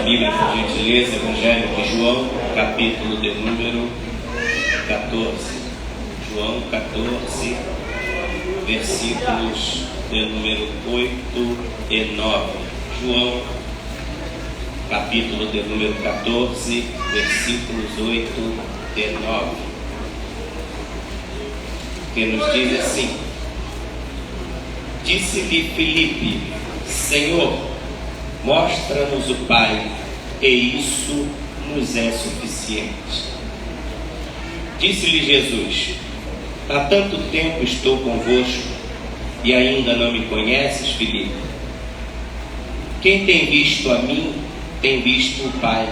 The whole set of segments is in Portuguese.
Bíblia, por gentileza, Evangelho de João, capítulo de número 14. João 14, versículos de número 8 e 9. João, capítulo de número 14, versículos 8 e 9. Que nos diz assim: Disse-lhe Filipe: Senhor, mostra-nos o Pai, e isso nos é suficiente. Disse-lhe Jesus: Há tanto tempo estou convosco, e ainda não me conheces, Filipe? Quem tem visto a mim, tem visto o Pai.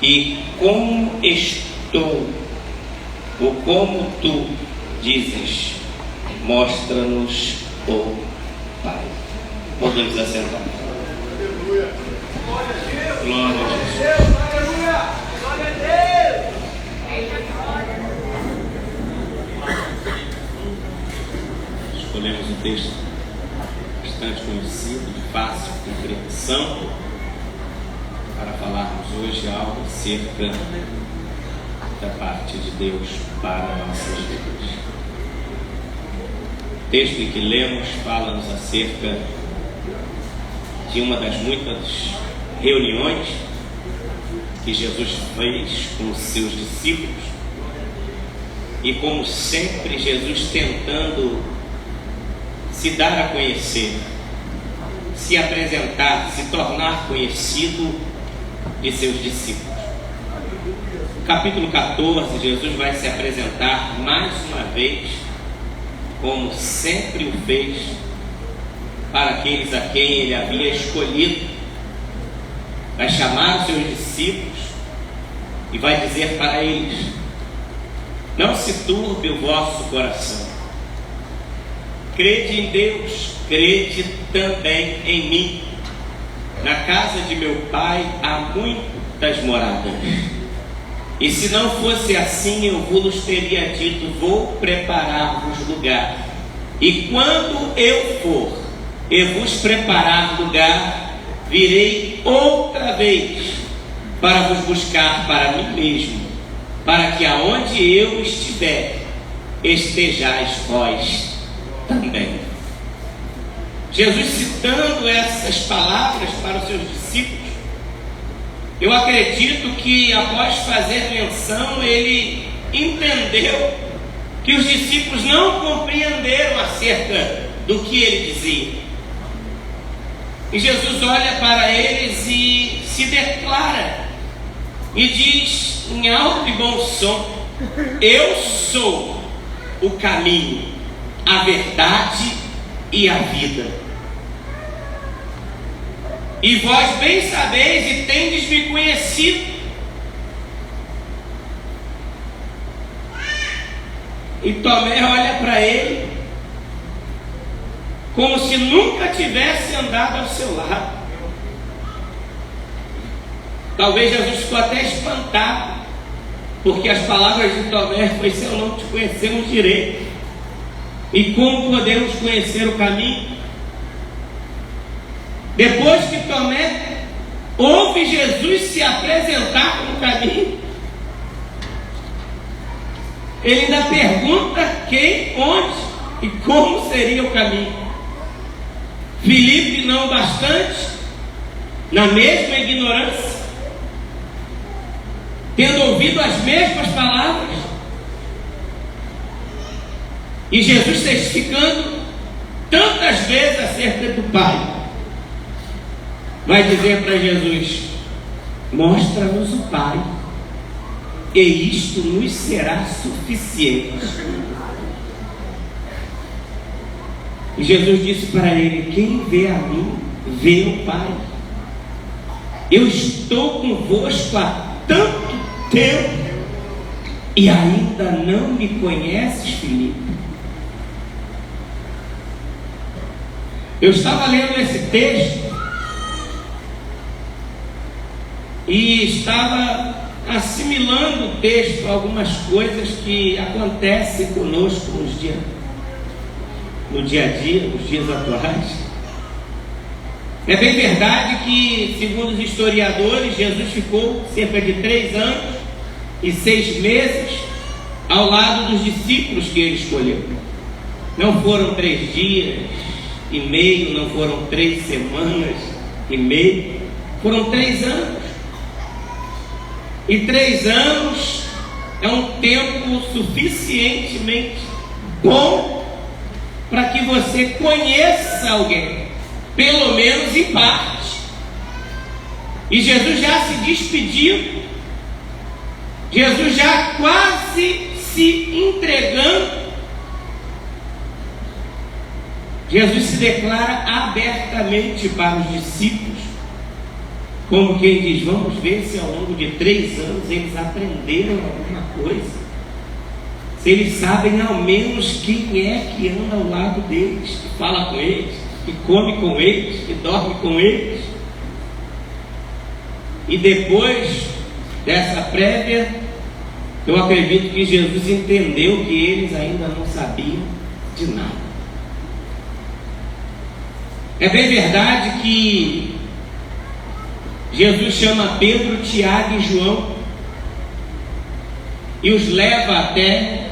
E como estou, ou como tu dizes, mostra-nos o Pai. Podemos assentar. Glória a Jesus. Glória a Deus. Escolhemos um texto bastante conhecido, de fácil compreensão, para falarmos hoje algo acerca da parte de Deus para nossas vidas. O texto em que lemos fala-nos acerca de uma das muitas reuniões que Jesus fez com os seus discípulos, e como sempre Jesus tentando se dar a conhecer, se apresentar, se tornar conhecido de seus discípulos. No capítulo 14, Jesus vai se apresentar mais uma vez, como sempre o fez, para aqueles a quem ele havia escolhido. Vai chamar os seus discípulos e vai dizer para eles: não se turbe o vosso coração, crede em Deus, crede também em mim. Na casa de meu Pai há muitas moradas, e se não fosse assim, eu vos teria dito: vou preparar-vos lugar. E quando eu for e vos preparar lugar, virei outra vez para vos buscar para mim mesmo, para que aonde eu estiver, estejais vós também. Jesus citando essas palavras para os seus discípulos, eu acredito que após fazer menção, ele entendeu que os discípulos não compreenderam acerca do que ele dizia. E Jesus olha para eles e se declara e diz em alto e bom som: eu sou o caminho, a verdade e a vida. E vós bem sabeis e tendes me conhecido. E Tomé olha para ele como se nunca tivesse andado ao seu lado. Talvez Jesus ficou até espantado, porque as palavras de Tomé foi: se eu não te conhecemos direito, e como podemos conhecer o caminho? Depois que Tomé ouve Jesus se apresentar como caminho, ele ainda pergunta quem, onde e como seria o caminho. Filipe, não bastante, na mesma ignorância, tendo ouvido as mesmas palavras, e Jesus testificando tantas vezes acerca do Pai, vai dizer para Jesus: mostra-nos o Pai, e isto nos será suficiente. E Jesus disse para ele: quem vê a mim, vê o Pai. Eu estou convosco há tanto tempo, e ainda não me conheces, Filipe? Eu estava lendo esse texto e estava assimilando o texto, algumas coisas que acontecem conosco no dia a dia, nos dias atuais. É bem verdade que, segundo os historiadores, Jesus ficou cerca de 3 anos e 6 meses ao lado dos discípulos que ele escolheu. Não foram 3 dias e meio, não foram 3 semanas e meio, foram 3 anos. E 3 anos é um tempo suficientemente bom para que você conheça alguém, pelo menos em parte. E Jesus já se despediu, Jesus já quase se entregando. Jesus se declara abertamente para os discípulos, como quem diz: vamos ver se ao longo de 3 anos eles aprenderam alguma coisa, se eles sabem ao menos quem é que anda ao lado deles, que fala com eles, que come com eles, que dorme com eles. E depois dessa prévia, eu acredito que Jesus entendeu que eles ainda não sabiam de nada. É bem verdade que Jesus chama Pedro, Tiago e João e os leva até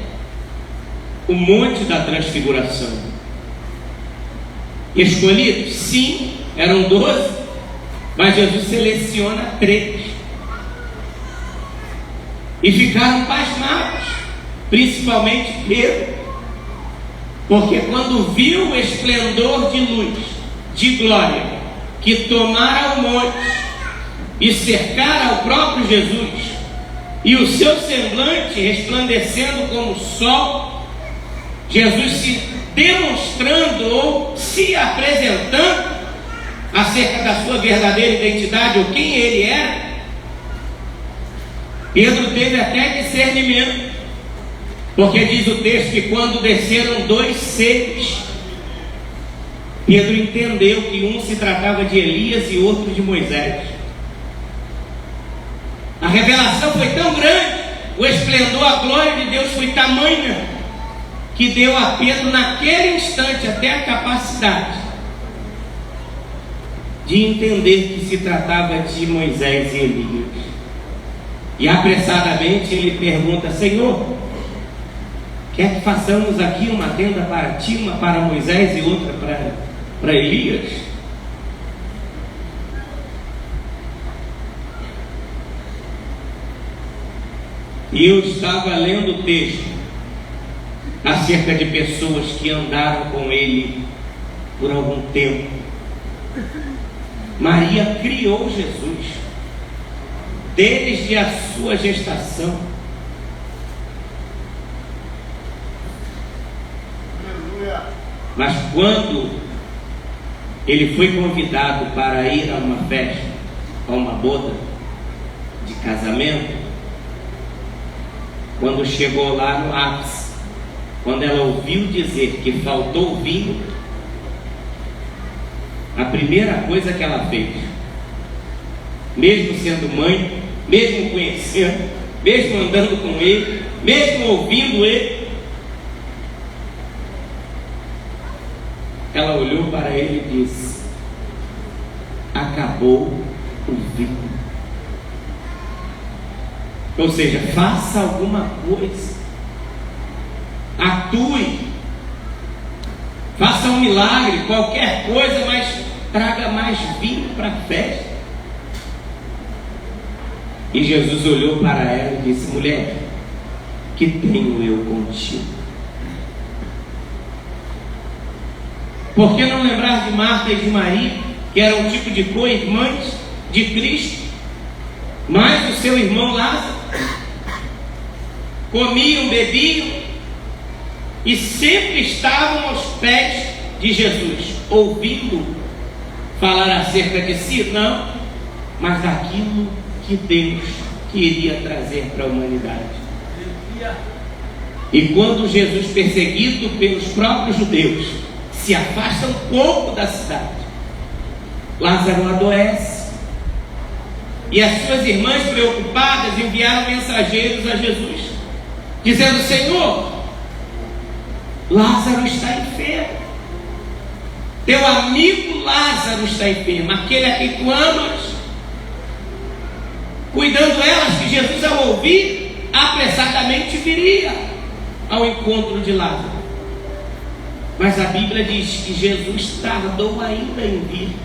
o Monte da Transfiguração. Escolhidos? Sim, eram 12, mas Jesus seleciona 3. E ficaram pasmados, principalmente Pedro, porque quando viu o esplendor de luz, de glória, que tomara o monte e cercara ao próprio Jesus, e o seu semblante resplandecendo como o sol, Jesus se demonstrando ou se apresentando acerca da sua verdadeira identidade ou quem ele era, Pedro teve até discernimento, porque diz o texto que quando desceram 2 seres, Pedro entendeu que um se tratava de Elias e outro de Moisés. A revelação foi tão grande, o esplendor, a glória de Deus foi tamanha, que deu a Pedro naquele instante até a capacidade de entender que se tratava de Moisés e Elias. E apressadamente ele pergunta: Senhor, quer que façamos aqui uma tenda para ti, uma para Moisés e outra para Elias? E eu estava lendo o texto acerca de pessoas que andaram com ele por algum tempo. Maria criou Jesus desde a sua gestação. Mas quando ele foi convidado para ir a uma festa, a uma boda de casamento, quando chegou lá no ápice, quando ela ouviu dizer que faltou vinho, a primeira coisa que ela fez, mesmo sendo mãe, mesmo conhecendo, mesmo andando com ele, mesmo ouvindo ele, ela olhou para ele e disse: acabou o vinho. Ou seja, faça alguma coisa, atue, faça um milagre, qualquer coisa, mas traga mais vinho para a festa. E Jesus olhou para ela e disse: mulher, que tenho eu contigo? Por que não lembrar de Marta e de Maria, que eram um tipo de co-irmãs de Cristo, mas o seu irmão Lázaro? Comiam, bebiam e sempre estavam aos pés de Jesus, ouvindo falar acerca de si, não, mas daquilo que Deus queria trazer para a humanidade. E quando Jesus, perseguido pelos próprios judeus, se afasta um pouco da cidade, Lázaro adoece, e as suas irmãs, preocupadas, enviaram mensageiros a Jesus, dizendo: Senhor, Lázaro está enfermo. teu amigo Lázaro está enfermo, aquele a quem tu amas. Cuidando elas que Jesus, ao ouvir, apressadamente viria ao encontro de Lázaro. Mas a Bíblia diz que Jesus tardou ainda em vir,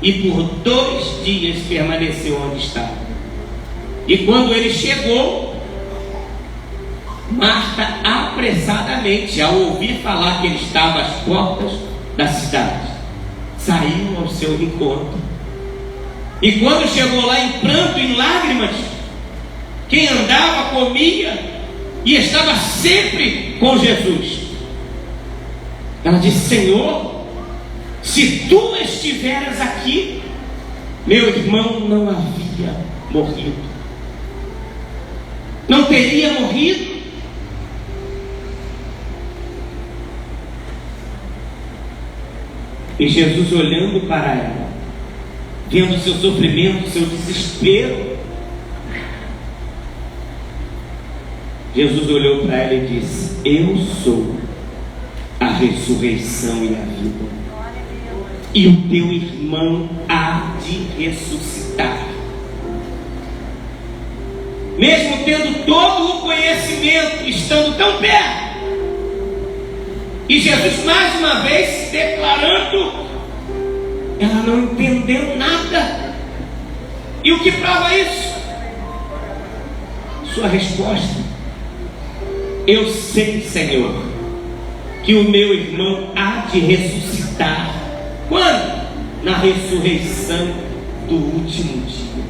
e por 2 dias permaneceu onde estava. E quando ele chegou, Marta apressadamente, ao ouvir falar que ele estava às portas da cidade, saiu ao seu encontro. E quando chegou lá em pranto, em lágrimas, quem andava, comia e estava sempre com Jesus, ela disse: Senhor, se tu estiveras aqui, meu irmão não havia morrido. Não teria morrido. E Jesus, olhando para ela, vendo o seu sofrimento, o seu desespero, Jesus olhou para ela e disse: eu sou a ressurreição e a vida, e o teu irmão há de ressuscitar. Mesmo tendo todo o conhecimento, estando tão perto, e Jesus mais uma vez se declarando, ela não entendeu nada. E o que prova isso? Sua resposta: eu sei, Senhor, que o meu irmão há de ressuscitar. Quando? Na ressurreição do último dia.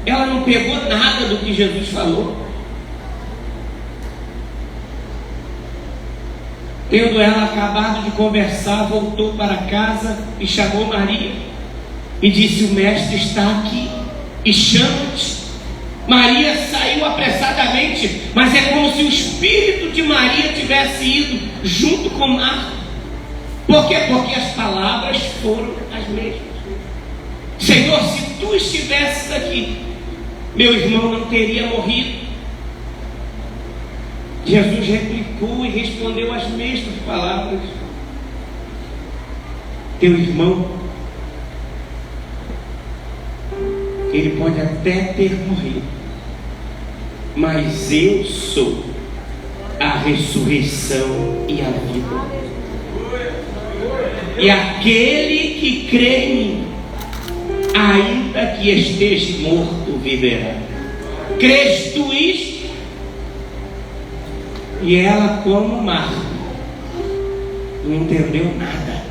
Ela não pegou nada do que Jesus falou. Tendo ela acabado de conversar, voltou para casa e chamou Maria e disse: o mestre está aqui e chama-te. Maria saiu apressadamente, mas é como se o espírito de Maria tivesse ido junto com Marta. Por quê? Porque as palavras foram as mesmas. Senhor, se tu estivesses aqui, meu irmão não teria morrido. Jesus replicou e respondeu as mesmas palavras: teu irmão, ele pode até ter morrido, mas eu sou a ressurreição e a vida. E aquele que crê em mim, ainda que esteja morto, viverá. Crês tu isto? E ela, como Marta, não entendeu nada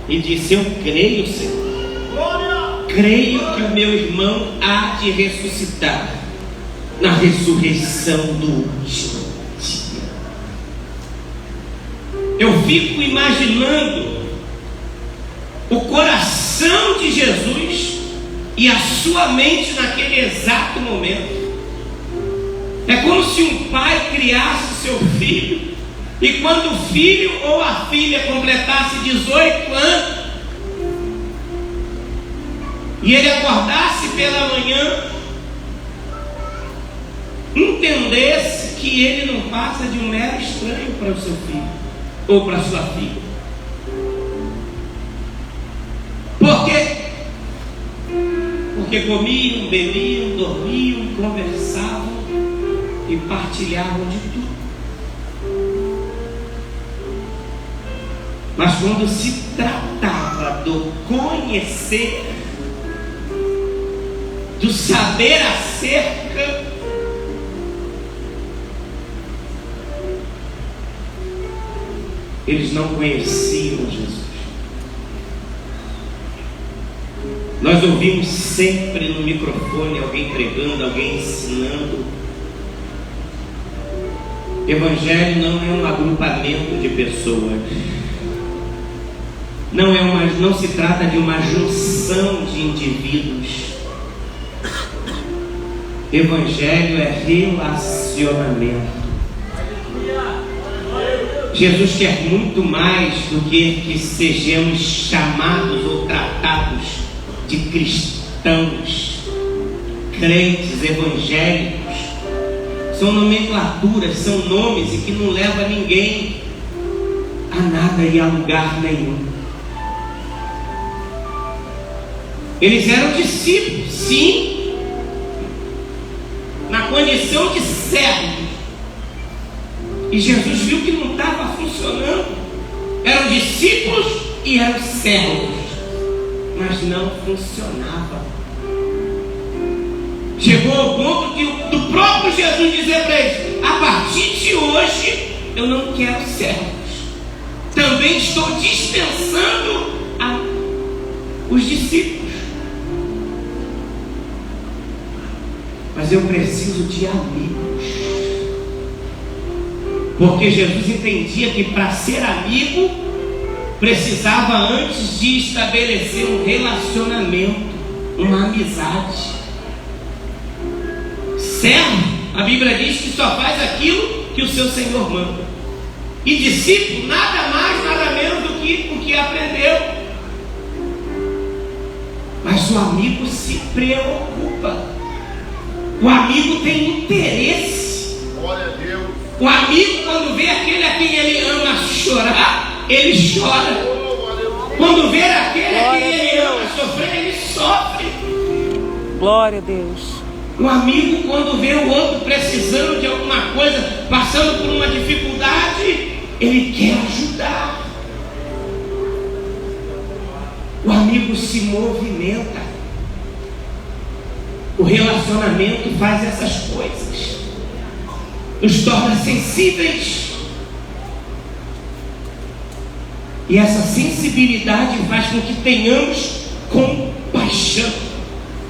e disse: eu creio, Senhor, creio que o meu irmão há de ressuscitar na ressurreição do último dia. Eu fico imaginando o coração de Jesus e a sua mente naquele exato momento. É como se um pai criasse seu filho, e quando o filho ou a filha completasse 18 anos, e ele acordasse pela manhã, entendesse que ele não passa de um mero estranho para o seu filho ou para a sua filha. Por quê? Porque comiam, bebiam, dormiam, conversavam e partilhavam de tudo. Mas quando se tratava do conhecer, do saber acerca, eles não conheciam Jesus. Nós ouvimos sempre no microfone alguém pregando, alguém ensinando. Evangelho não é um agrupamento de pessoas, não se trata de uma junção de indivíduos. Evangelho é relacionamento. Jesus quer muito mais do que sejamos chamados ou tratados de cristãos, crentes, evangélicos. São nomenclaturas, são nomes e que não leva ninguém a nada e a lugar nenhum. Eles eram discípulos, sim, na condição de servos. E Jesus viu que não estava funcionando. Eram discípulos e eram servos, mas não funcionava. Chegou ao ponto do próprio Jesus dizer para eles: a partir de hoje eu não quero servos, também estou dispensando os discípulos, mas eu preciso de amigos. Porque Jesus entendia que para ser amigo precisava antes de estabelecer um relacionamento, uma amizade. Servo, a Bíblia diz que só faz aquilo que o seu Senhor manda. E discípulo, nada mais, nada menos do que o que aprendeu. Mas o amigo se preocupa. O amigo tem interesse. Glória a Deus. O amigo, quando vê aquele a quem ele ama chorar, ele chora. Quando vê aquele a quem ele ama sofrer, ele sofre. Glória a Deus. O amigo, quando vê o outro precisando de alguma coisa, passando por uma dificuldade, ele quer ajudar. O amigo se movimenta. O relacionamento faz essas coisas, nos torna sensíveis. E essa sensibilidade faz com que tenhamos compaixão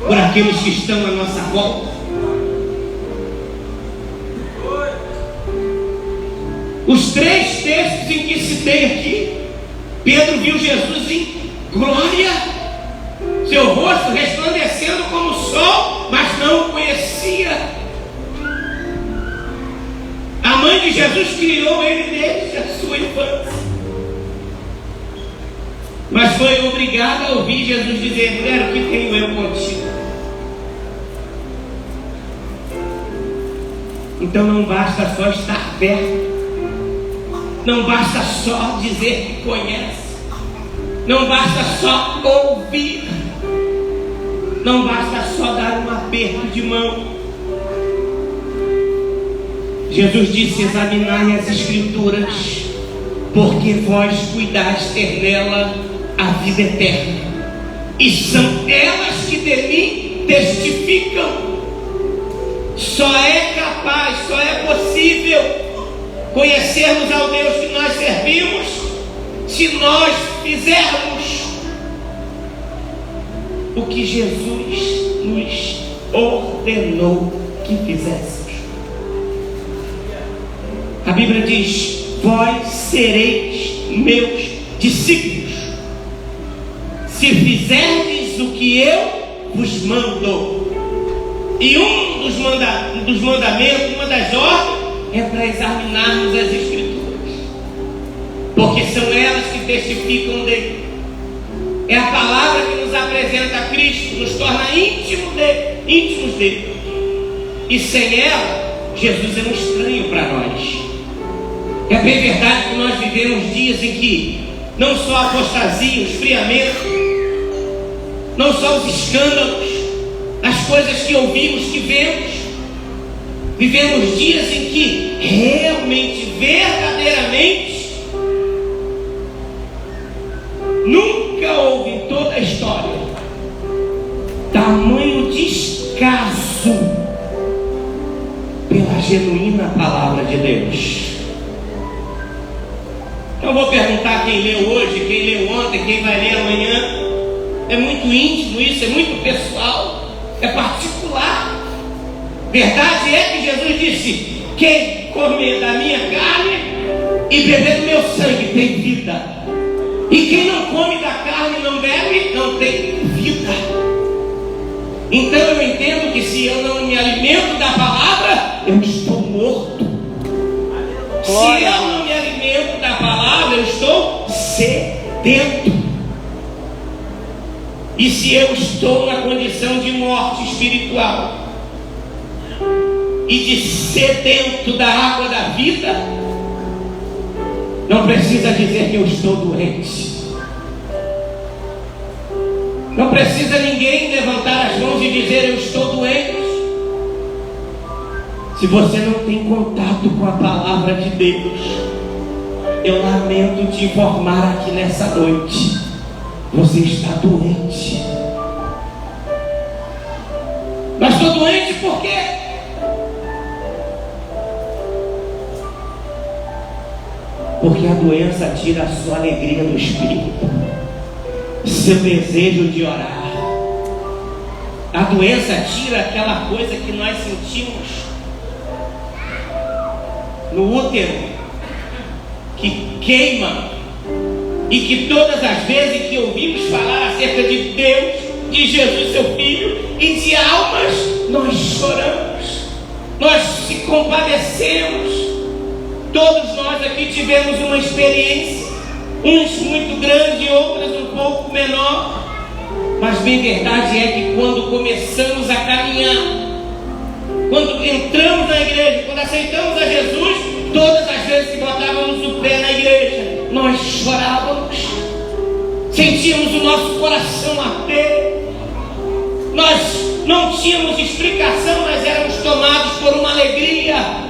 por aqueles que estão à nossa volta. Os 3 textos em que citei aqui, Pedro viu Jesus em glória, seu rosto resplandecendo como o sol, mas não o conhecia. A mãe de Jesus criou ele desde a sua infância, mas foi obrigada a ouvir Jesus dizer: mulher, o que tenho eu contigo? Então não basta só estar perto, não basta só dizer que conhece, não basta só ouvir, não basta só dar um aperto de mão. Jesus disse: examinai as Escrituras, porque vós cuidais ter nela a vida eterna, e são elas que de mim testificam. Só é capaz, só é possível conhecermos ao Deus que nós servimos se nós fizermos o que Jesus nos ordenou que fizéssemos. A Bíblia diz: vós sereis meus discípulos se fizerdes o que eu vos mando. E um dos mandamentos, uma das ordens, é para examinarmos as Escrituras, porque são elas que testificam dele. É a palavra que nos apresenta a Cristo, nos torna íntimos dele. E sem ela, Jesus é um estranho para nós. É bem verdade que nós vivemos dias em que não só a apostasia, o esfriamento, não só os escândalos, as coisas que ouvimos, que vemos. Vivemos dias em que realmente, verdadeiramente, nunca houve em toda a história tamanho descaso pela genuína palavra de Deus. Eu vou perguntar quem leu hoje, quem leu ontem, quem vai ler amanhã. É muito íntimo isso, é muito pessoal, é particular. Verdade é que Jesus disse: quem comer da minha carne e beber do meu sangue tem vida, e quem não come da carne e não bebe não tem vida. Então eu entendo que se eu não me alimento da palavra, eu estou morto. Se eu não me alimento da palavra, eu estou sedento. E se eu estou na condição de morte espiritual e de sedento da água da vida, Não precisa dizer que eu estou doente. Não precisa ninguém levantar as mãos e dizer eu estou doente. Se você não tem contato com a palavra de Deus, eu lamento te informar aqui nessa noite, você está doente. Mas estou doente por quê? Porque a doença tira a sua alegria do espírito, seu desejo de orar. A doença tira aquela coisa que nós sentimos no útero, que queima, e que todas as vezes que ouvimos falar acerca de Deus, de Jesus seu Filho e de almas, nós choramos, nós se compadecemos. Todos nós aqui tivemos uma experiência, uns muito grande, outras um pouco menor, mas bem verdade é que quando começamos a caminhar, quando entramos na igreja, quando aceitamos a Jesus, todas as vezes que botávamos o pé na igreja, nós chorávamos, sentíamos o nosso coração arder. Nós não tínhamos explicação, mas éramos tomados por uma alegria.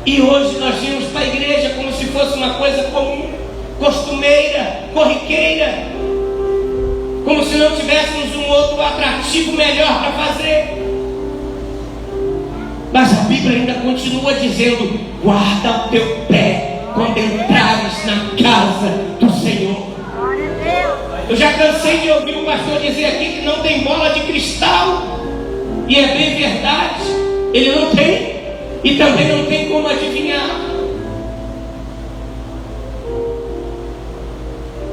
E hoje nós vimos para a igreja como se fosse uma coisa comum, costumeira, corriqueira, como se não tivéssemos um outro atrativo melhor para fazer. Mas a Bíblia ainda continua dizendo: guarda o teu pé quando entrares na casa do Senhor. Eu já cansei de ouvir o pastor dizer aqui que não tem bola de cristal, e é bem verdade, ele não tem, e também não tem como adivinhar.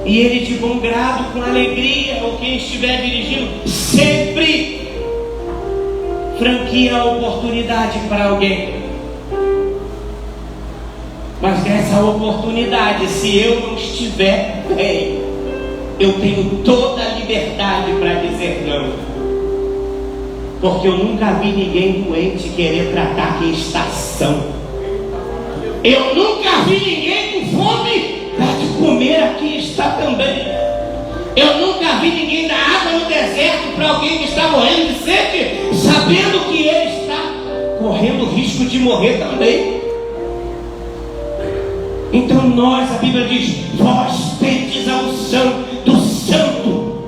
E ele, de bom grado, com alegria, ou quem estiver dirigindo, sempre franquia a oportunidade para alguém. Mas nessa oportunidade, se eu não estiver bem, eu tenho toda a liberdade para dizer não. Porque eu nunca vi ninguém doente querer tratar quem está são. Eu nunca vi ninguém com fome para de comer a quem está também. Eu nunca vi ninguém dar água no deserto para alguém que está morrendo de sede, sabendo que ele está correndo o risco de morrer também. Então nós, a Bíblia diz, vós tendes a unção do Santo.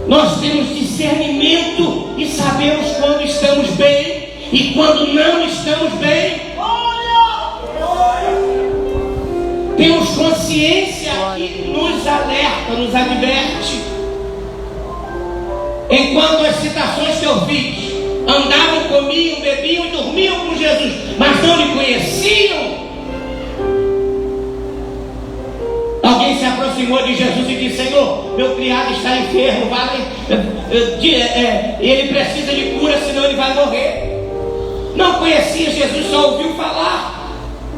Nós temos discernimento e sabemos quando estamos bem e quando não estamos bem. Temos consciência que nos alerta, nos adverte. Enquanto as citações que eu fiz, andavam, comiam, bebiam e dormiam com Jesus, mas não lhe conheciam. Alguém se aproximou de Jesus e disse: Senhor, meu criado está enfermo, ele precisa de cura, senão ele vai morrer. Não conhecia Jesus, só ouviu falar.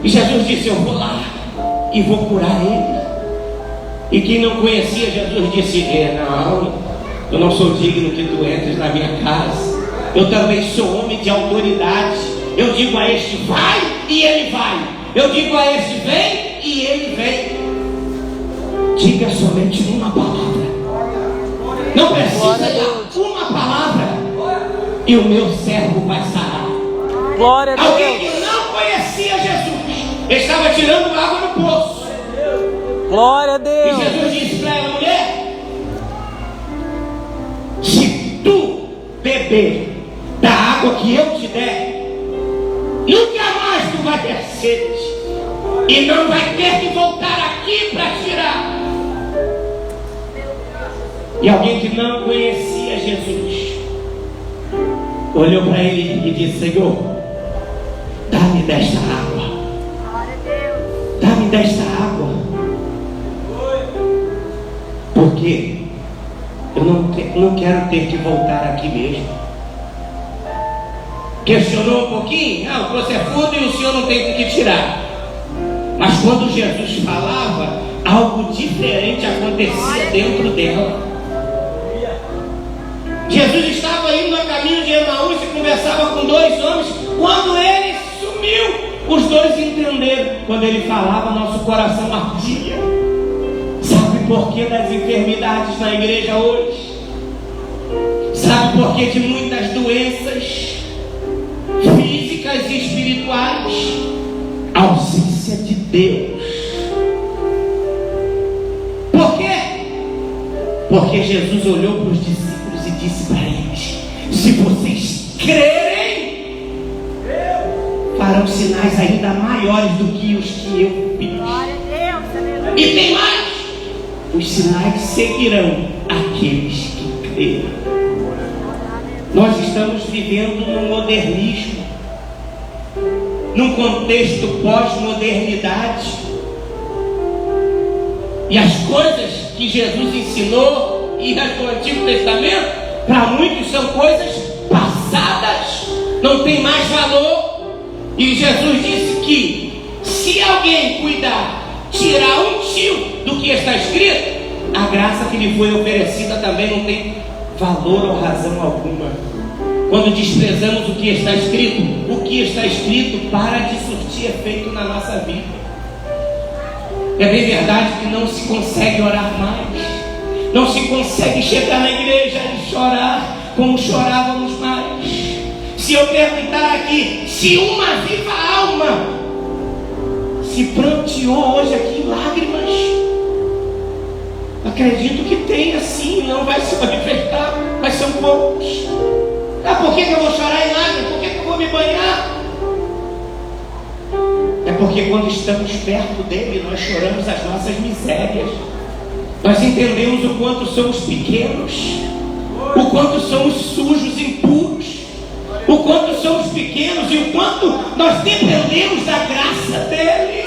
E Jesus disse: eu vou lá e vou curar ele. E quem não conhecia Jesus disse: não, eu não sou digno que tu entres na minha casa. Eu também sou homem de autoridade. Eu digo a este vai e ele vai. Eu digo a este vem e ele vem. Diga somente uma palavra. Não precisa dar uma palavra e o meu servo vai sarar. Glória a Deus. Alguém que não conhecia Jesus estava tirando água no poço. Glória a Deus. E Jesus disse para ela: mulher, se tu beber da água que eu te der, nunca mais tu vai ter sede e não vai ter que voltar aqui para tirar. E alguém que não conhecia Jesus olhou para ele e disse: Senhor, dá-me desta água. Dá-me desta água. Porque eu não quero ter que voltar aqui mesmo. Questionou um pouquinho. Não, você é fundo e o senhor não tem com que tirar. Mas quando Jesus falava, algo diferente acontecia dentro dela. Jesus estava indo a caminho de Emaús e conversava com dois homens, quando ele sumiu. Os dois entenderam. Quando ele falava, nosso coração ardia. Sabe por que das enfermidades na igreja hoje? Sabe por que de muitas doenças físicas e espirituais? A ausência de Deus. Por quê? Porque Jesus olhou para os discípulos e disse para eles: se vocês crerem, farão sinais ainda maiores do que os que eu fiz. E tem mais: os sinais seguirão aqueles que crerem. Nós estamos vivendo num modernismo, num contexto pós-modernidade, e as coisas que Jesus ensinou e as do Antigo Testamento, para muitos são coisas passadas, não tem mais valor. E Jesus disse que se alguém cuidar, tirar um tio do que está escrito, a graça que lhe foi oferecida também não tem valor ou razão alguma. Quando desprezamos o que está escrito para de surtir efeito na nossa vida. É bem verdade que não se consegue orar mais, não se consegue chegar na igreja e chorar como chorávamos mais. Se eu perguntar aqui, se uma viva alma se pranteou hoje aqui em lágrimas, acredito que tenha sim, não vai se manifestar, mas são poucos. Por que eu vou chorar em lágrimas? Por que eu vou me banhar? É porque quando estamos perto dele, nós choramos as nossas misérias. Nós entendemos o quanto somos pequenos, o quanto somos sujos, impuros, o quanto somos pequenos e o quanto nós dependemos da graça dele.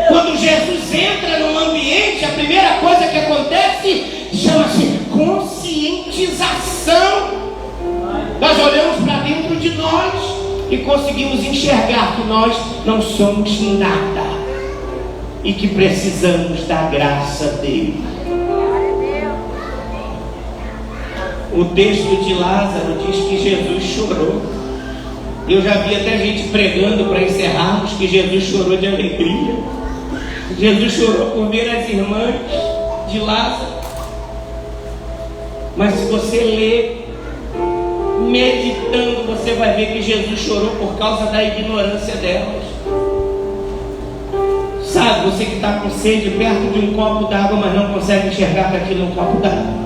Quando Jesus entra num ambiente, a primeira coisa que acontece chama-se conscientização. Nós olhamos para dentro de nós e conseguimos enxergar que nós não somos nada e que precisamos da graça dele. O texto de Lázaro diz que Jesus chorou. Eu já vi até gente pregando para encerrarmos que Jesus chorou de alegria. Jesus chorou por ver as irmãs de Lázaro. Mas se você ler, meditando, você vai ver que Jesus chorou por causa da ignorância delas. Sabe, você que está com sede perto de um copo d'água, mas não consegue enxergar que aquilo é um copo d'água.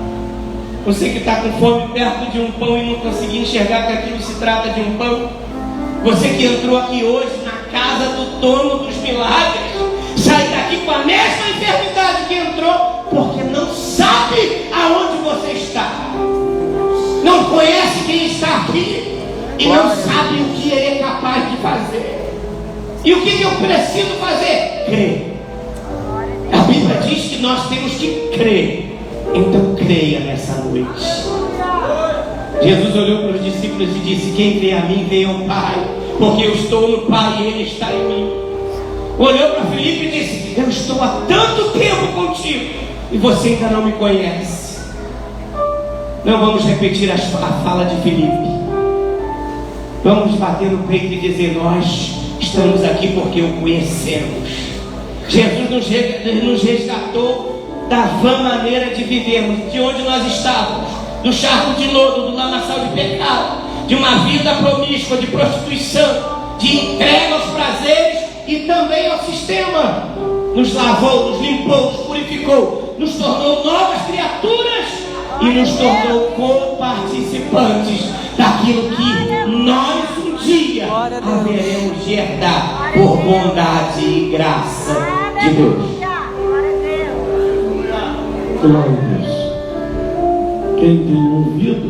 Você que está com fome perto de um pão e não conseguiu enxergar que aquilo se trata de um pão. Você que entrou aqui hoje na casa do dono dos milagres, sai daqui com a mesma enfermidade que entrou, porque não sabe aonde você está. Não conhece quem está aqui e não sabe o que ele é capaz de fazer. E o que eu preciso fazer? Crer. A Bíblia diz que nós temos que crer. Então creia nessa noite. Jesus olhou para os discípulos e disse: quem vê a mim, vê ao Pai, porque eu estou no Pai e Ele está em mim. Olhou para Filipe e disse: eu estou há tanto tempo contigo e você ainda não me conhece. Não vamos repetir a fala de Filipe. Vamos bater no peito e dizer: nós estamos aqui porque o conhecemos. Jesus nos resgatou da vã maneira de vivermos, de onde nós estávamos, do charco de lodo, do lamaçal de pecado, de uma vida promíscua, de prostituição, de entrega aos prazeres e também ao sistema. Nos lavou, nos limpou, nos purificou, nos tornou novas criaturas e nos tornou co-participantes daquilo que nós um dia haveremos de herdar por bondade e graça de Deus. Glória a Deus. Quem tem ouvido,